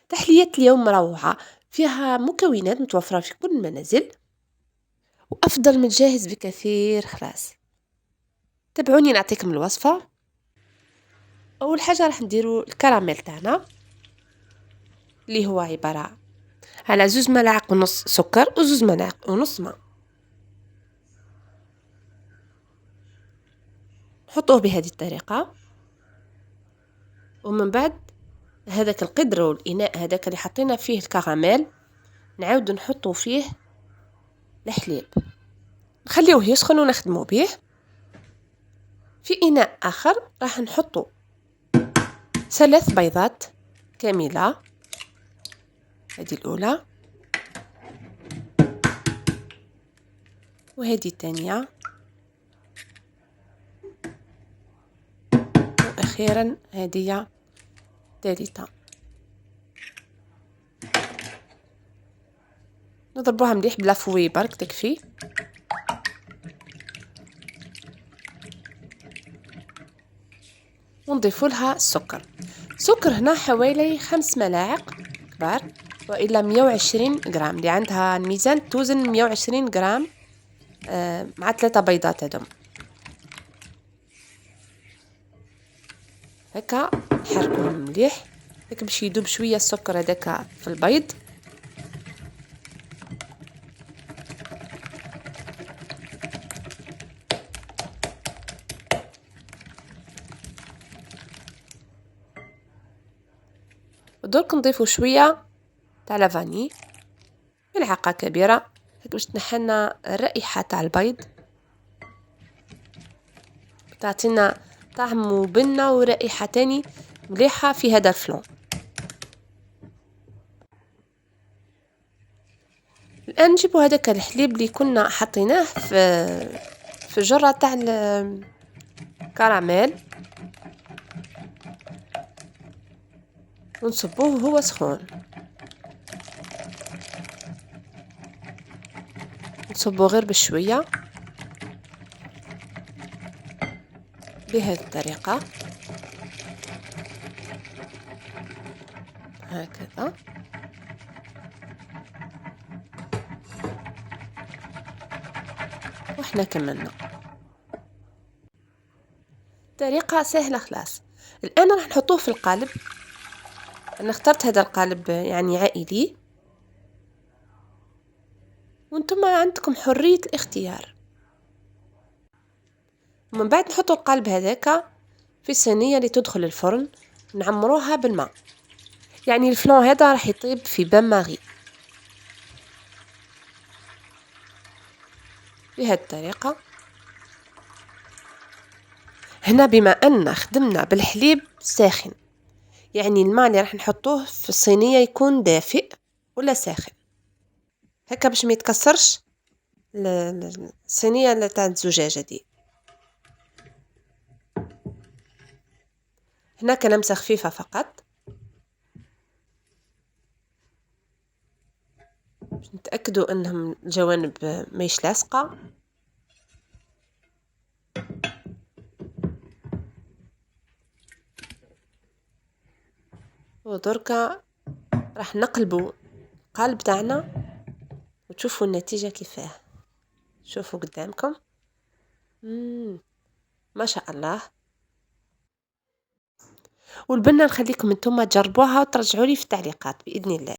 تحلية اليوم روعة، فيها مكونات متوفرة في كل المنازل وأفضل من الجاهز بكثير. خلاص تابعوني نعطيكم الوصفة. أول حاجة راح نديرو الكراميل تاعنا اللي هو عبارة على 2 ملاعق ونص سكر و2 ملاعق ونص ماء. نحطوه بهذه الطريقة، ومن بعد هذاك القدر والإناء هذاك اللي حطينا فيه الكراميل نعاود نحطو فيه الحليب، نخليوه يسخن ونخدمو به. في إناء آخر راح نحطو 3 بيضات كاملة، هذه الأولى وهذه الثانية، وأخيرا هذه الثالثة. نضربوها مليح بلا فوي برك تكفي. ونضيفوا لها السكر. سكر هنا حوالي 5 ملاعق كبار، وإلا 120 غرام، اللي عندها الميزان توزن 120 غرام مع 3 بيضات هذم. هكا نحركوهم مليح هكا باش يذوب شويه السكر هذاك في البيض. ودرك نضيفو شويه تاع لافاني، ملعقه كبيره هكا باش تنحلنا الرائحه تاع البيض، تعطينا طعم وبنه ورائحه تاني مليحه في هذا الفلون. الآن نجيبو هذاك الحليب اللي كنا حطيناه في الجرة تاع الكراميل ونصبوه وهو سخون. نصبوه غير بشوية بهذه الطريقة هكذا. واحنا كملنا. طريقة سهلة خلاص. الآن راح نحطوه في القالب. أنا اخترت هذا القالب يعني عائلي، وانتم عندكم حرية الاختيار. ومن بعد نحطوا القالب هذاك في الصينية اللي تدخل الفرن، نعمروها بالماء، يعني الفلون هذا راح يطيب في بان ماغي بهذه الطريقة. هنا بما أن خدمنا بالحليب ساخن، يعني الماء اللي راح نحطوه في الصينية يكون دافئ ولا ساخن هكا باش ما يتكسرش الصينية تاع الزجاجة دي. هنا كلمسة خفيفة فقط باش نتأكدوا أنهم الجوانب ماهيش لاصقة. ودركا راح نقلبوا القالب تاعنا وتشوفوا النتيجة كيفاه. شوفوا قدامكم ما شاء الله. والبنة نخليكم انتم تجربوها وترجعوا لي في التعليقات بإذن الله.